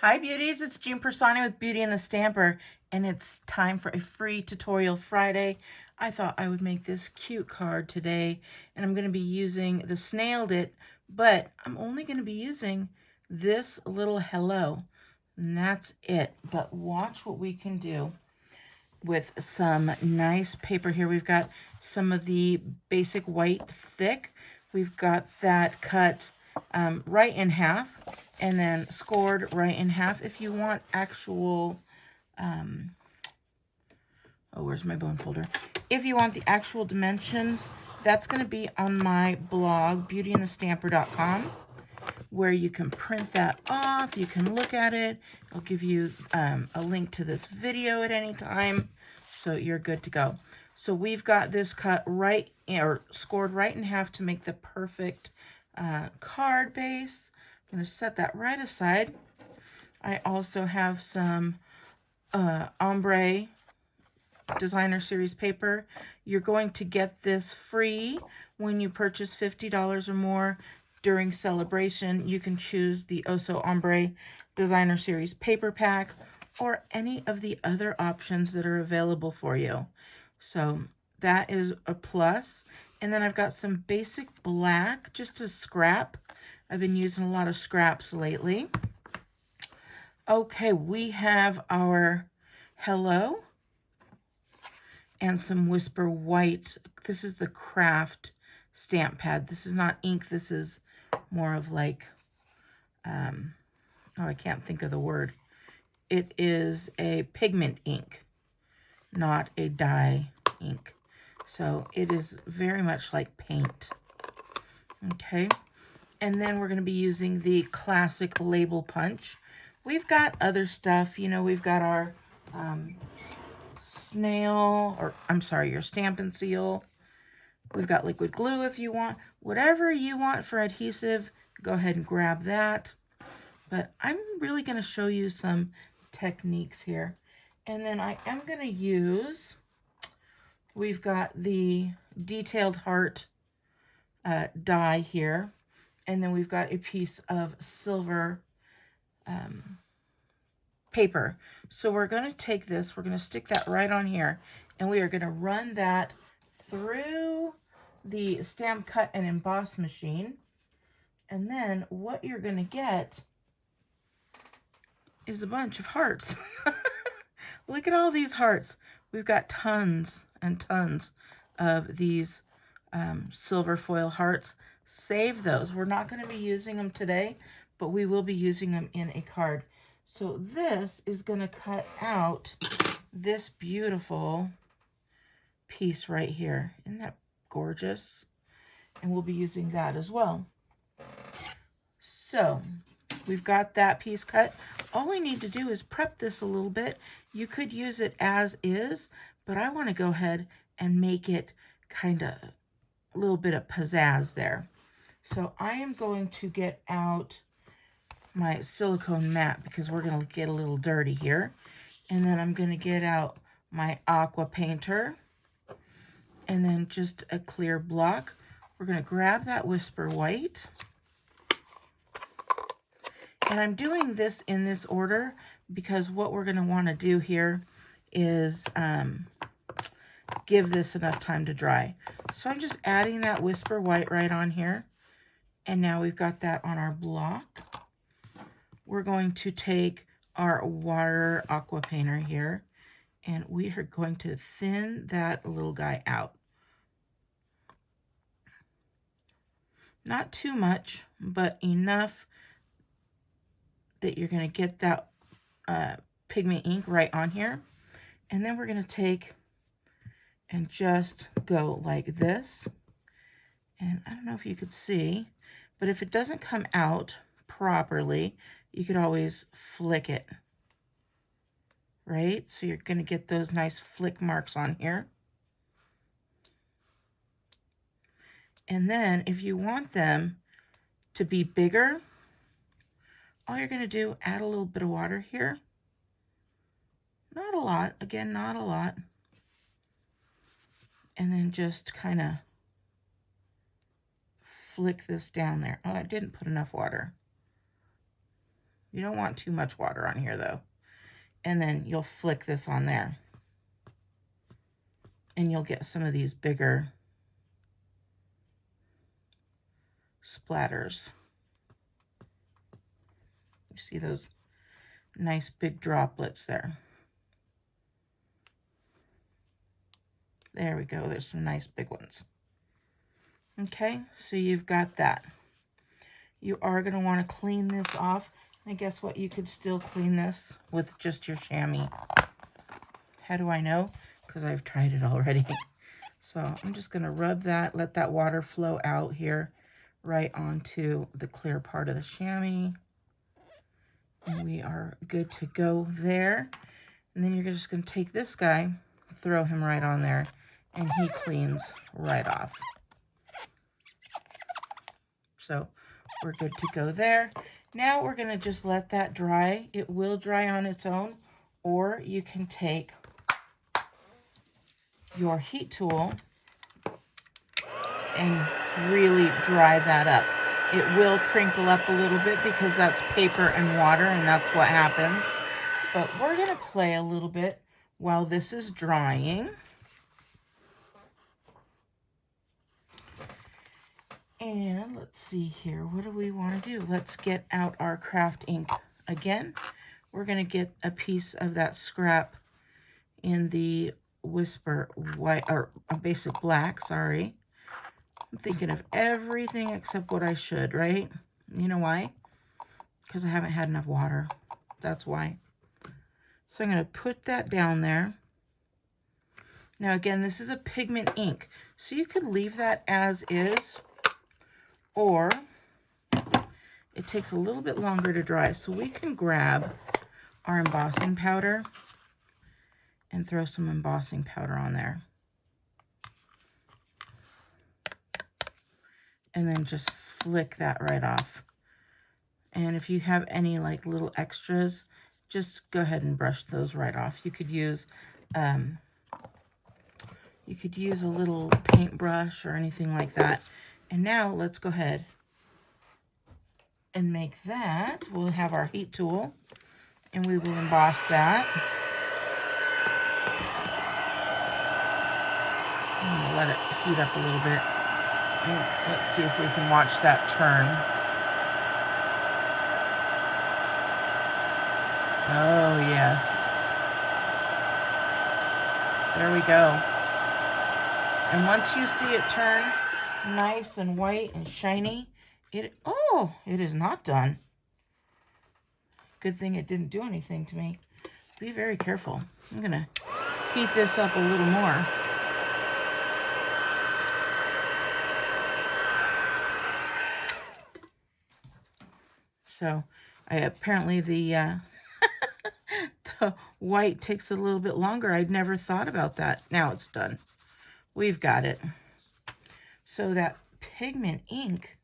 Hi beauties, it's Jean Piersanti with Beauty and the Stamper, and it's time for a free tutorial Friday. I thought I would make this cute card today, and I'm going to be using the Snailed It, but I'm only going to be using this little hello, and that's it. But watch what we can do with some nice paper here. We've got some of the basic white thick. We've got that cut right in half and then scored right in half. If you want actual, oh, where's my bone folder? If you want the actual dimensions, that's going to be on my blog, beautyandthestamper.com, where you can print that off. You can look at it. I'll give you a link to this video at any time, so you're good to go. So we've got this cut right, or scored right in half to make the perfect card base. I'm going to set that right aside. I also have some ombre designer series paper. You're going to get this free when you purchase $50 or more during celebration. You can choose the Oso Ombre designer series paper pack or any of the other options that are available for you. So that is a plus. And then I've got some basic black, just a scrap. I've been using a lot of scraps lately. Okay, we have our hello and some Whisper White. This is the craft stamp pad. This is not ink. This is more of like, oh, I can't think of the word. It is a pigment ink, not a dye ink. So it is very much like paint. Okay. And then we're going to be using the classic label punch. We've got other stuff. You know, we've got our snail, or I'm sorry, your Stampin' Seal. We've got liquid glue if you want. Whatever you want for adhesive, go ahead and grab that. But I'm really going to show you some techniques here. And then I am going to use, we've got the detailed heart die here. And then we've got a piece of silver paper. So we're going to take this, we're going to stick that right on here, and we are going to run that through the stamp cut and emboss machine. And then what you're going to get is a bunch of hearts. Look at all these hearts. We've got tons and tons of these silver foil hearts. Save those. We're not going to be using them today, but we will be using them in a card. So this is going to cut out this beautiful piece right here. Isn't that gorgeous? And we'll be using that as well. So we've got that piece cut. All we need to do is prep this a little bit. You could use it as is, but I want to go ahead and make it kind of a little bit of pizzazz there. So I am going to get out my silicone mat because we're going to get a little dirty here. And then I'm going to get out my aqua painter and then just a clear block. We're going to grab that Whisper White. And I'm doing this in this order because what we're going to want to do here is give this enough time to dry. So I'm just adding that Whisper White right on here. And now we've got that on our block. We're going to take our water aqua painter here, and we are going to thin that little guy out. Not too much, but enough that you're going to get that pigment ink right on here. And then we're going to take and just go like this. And I don't know if you could see, but if it doesn't come out properly, you could always flick it, right? So you're going to get those nice flick marks on here. And then if you want them to be bigger, all you're going to do, add a little bit of water here. Not a lot, again, not a lot. And then just kind of flick this down there. Oh, I didn't put enough water. You don't want too much water on here though. And then you'll flick this on there. And you'll get some of these bigger splatters. You see those nice big droplets there. There we go. There's some nice big ones. Okay, so you've got that. You are going to want to clean this off. And guess what? You could still clean this with just your chamois. How do I know? Because I've tried it already. So I'm just going to rub that, let that water flow out here right onto the clear part of the chamois. And we are good to go there. And then you're just going to take this guy, throw him right on there, and he cleans right off. So we're good to go there. Now we're going to just let that dry. It will dry on its own, or you can take your heat tool and really dry that up. It will crinkle up a little bit because that's paper and water, and that's what happens. But we're going to play a little bit while this is drying. And let's see here. What do we want to do? Let's get out our craft ink again. We're going to get a piece of that scrap in the Whisper white, or basic black, sorry. I'm thinking of everything except what I should, right? You know why? Because I haven't had enough water. That's why. So I'm going to put that down there. Now again, this is a pigment ink, so you could leave that as is, or it takes a little bit longer to dry. So we can grab our embossing powder and throw some embossing powder on there. And then just flick that right off. And if you have any like little extras, just go ahead and brush those right off. You could use a little paintbrush or anything like that. And now let's go ahead and make that. We'll have our heat tool and we will emboss that. I'm gonna let it heat up a little bit. Let's see if we can watch that turn. Oh, yes. There we go. And once you see it turn nice and white and shiny, it is not done. Good thing it didn't do anything to me. Be very careful. I'm going to heat this up a little more. So apparently the the white takes a little bit longer. I'd never thought about that. Now it's done. We've got it. So that pigment ink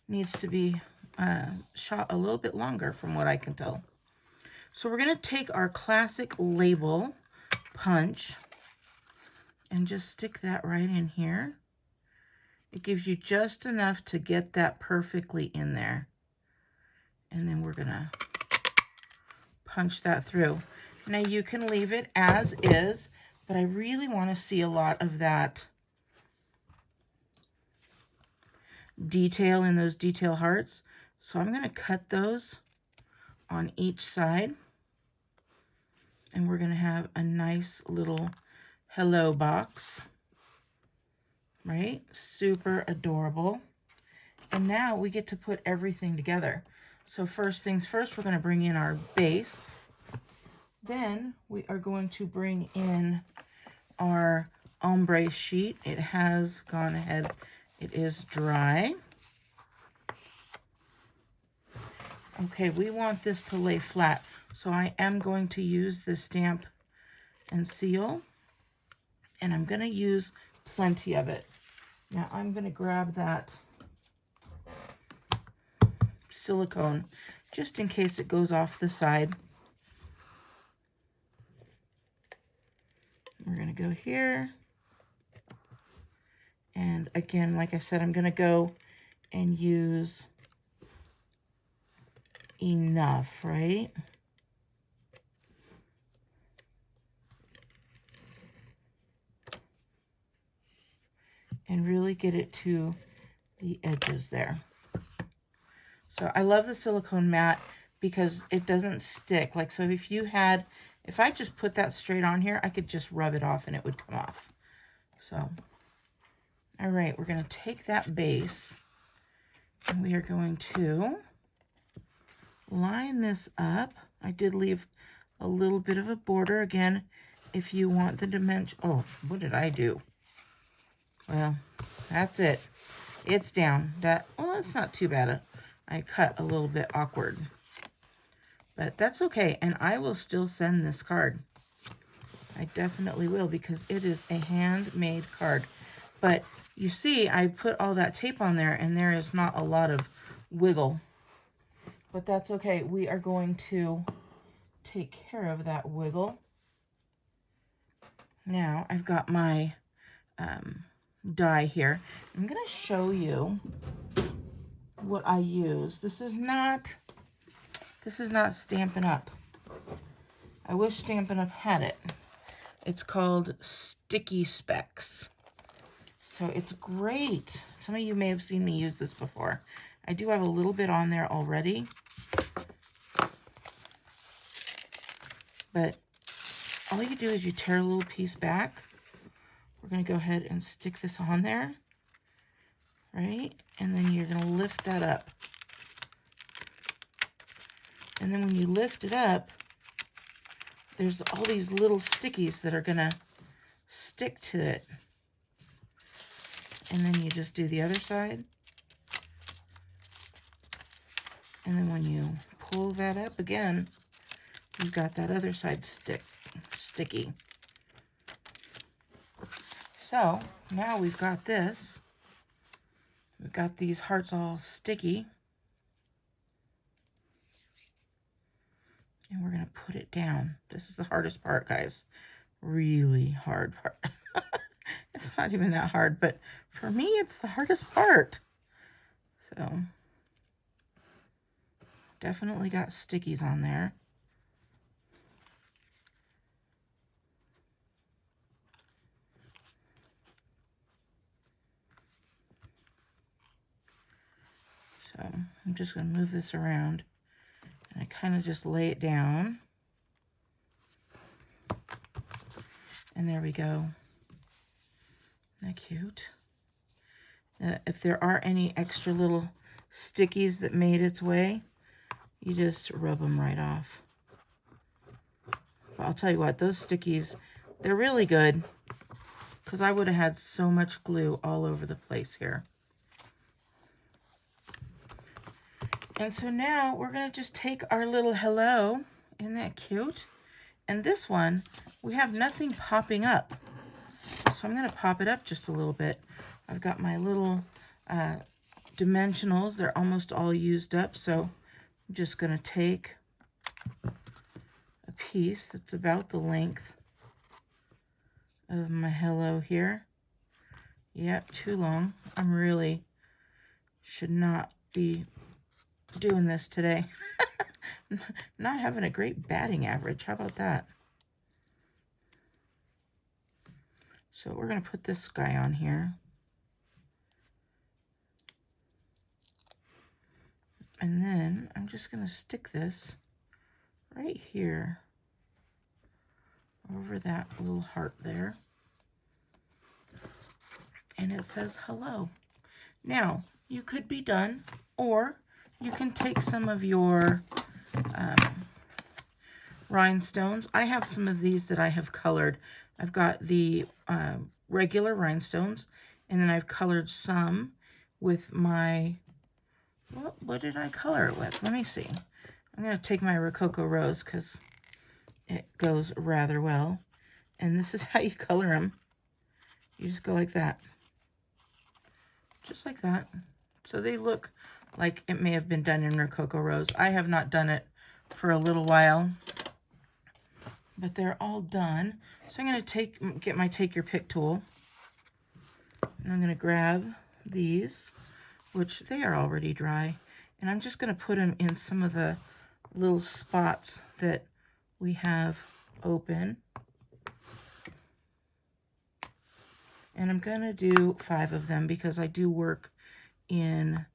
needs to be shot a little bit longer from what I can tell. So we're going to take our classic label punch and just stick that right in here. It gives you just enough to get that perfectly in there. And then we're going to punch that through. Now you can leave it as is, but I really want to see a lot of that detail in those detail hearts. So I'm going to cut those on each side. And we're going to have a nice little hello box. Right? Super adorable. And now we get to put everything together. So first things first, we're going to bring in our base. Then we are going to bring in our ombre sheet. It has gone ahead. It is dry. Okay, we want this to lay flat. So I am going to use the Stamp and Seal. And I'm going to use plenty of it. Now I'm going to grab that silicone just in case it goes off the side. We're going to go here. And again, like I said, I'm going to go and use enough, right? And really get it to the edges there. So I love the silicone mat because it doesn't stick. Like, so if I just put that straight on here, I could just rub it off and it would come off. So, all right, we're going to take that base and we are going to line this up. I did leave a little bit of a border. Again, if you want the dimension, oh, what did I do? Well, that's it. It's down. Well, it's not too bad. I cut a little bit awkward. But that's okay, and I will still send this card. I definitely will, because it is a handmade card. But you see, I put all that tape on there, and there is not a lot of wiggle. But that's okay. We are going to take care of that wiggle. Now, I've got my die here. I'm going to show you what I use. This is not Stampin' Up. I wish Stampin' Up had it. It's called Sticky Specs. So it's great. Some of you may have seen me use this before. I do have a little bit on there already. But all you do is you tear a little piece back. We're going to go ahead and stick this on there. Right? And then you're going to lift that up. And then when you lift it up, there's all these little stickies that are going to stick to it. And then you just do the other side. And then when you pull that up again, you've got that other side sticky. So now we've got this. We've got these hearts all sticky. And we're going to put it down. This is the hardest part, guys. Really hard part. It's not even that hard, but for me, it's the hardest part. So, definitely got stickies on there. So, I'm just going to move this around. And I kind of just lay it down. And there we go. Isn't that cute? If there are any extra little stickies that made its way, you just rub them right off. But I'll tell you what, those stickies, they're really good, because I would have had so much glue all over the place here. And so now we're going to just take our little hello. Isn't that cute? And this one, we have nothing popping up. So I'm going to pop it up just a little bit. I've got my little dimensionals. They're almost all used up. So I'm just going to take a piece that's about the length of my hello here. Yep, too long. I'm really should not be doing this today. Not having a great batting average. How about that? So we're going to put this guy on here. And then I'm just going to stick this right here over that little heart there. And it says hello. Now, you could be done, or you can take some of your rhinestones. I have some of these that I have colored. I've got the regular rhinestones, and then I've colored some with my, what did I color it with? Let me see. I'm going to take my Rococo Rose because it goes rather well. And this is how you color them. You just go like that. Just like that. So they look like it may have been done in Rococo Rose. I have not done it for a little while, but they're all done. So I'm going to get my Take Your Pick tool, and I'm going to grab these, which they are already dry, And I'm just going to put them in some of the little spots that we have open. And I'm going to do 5 of them because I do work in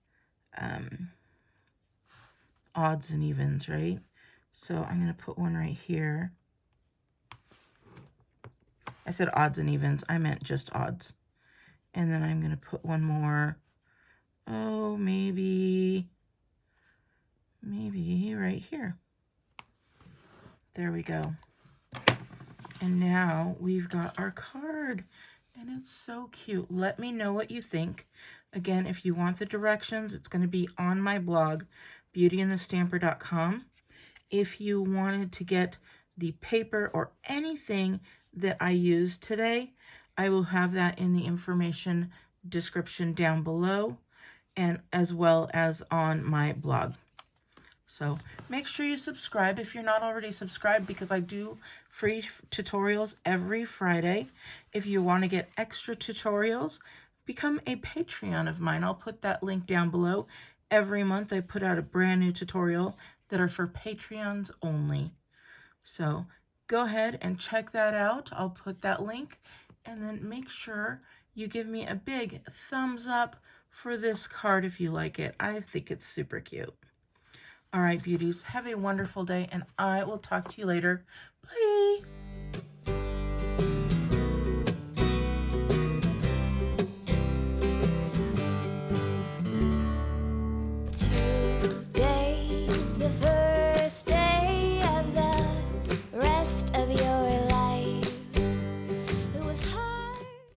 odds and evens, right? So I'm going to put one right here. I said odds and evens. I meant just odds. And then I'm going to put one more. Oh, maybe right here. There we go. And now we've got our card. And it's so cute. Let me know what you think. Again, if you want the directions, it's going to be on my blog, beautyandthestamper.com. If you wanted to get the paper or anything that I used today, I will have that in the information description down below, and as well as on my blog. So make sure you subscribe if you're not already subscribed, because I do free tutorials every Friday. If you want to get extra tutorials, become a Patreon of mine. I'll put that link down below. Every month I put out a brand new tutorial that are for Patreons only. So go ahead and check that out. I'll put that link, and then make sure you give me a big thumbs up for this card if you like it. I think it's super cute. All right, beauties, have a wonderful day, and I will talk to you later. Bye. Take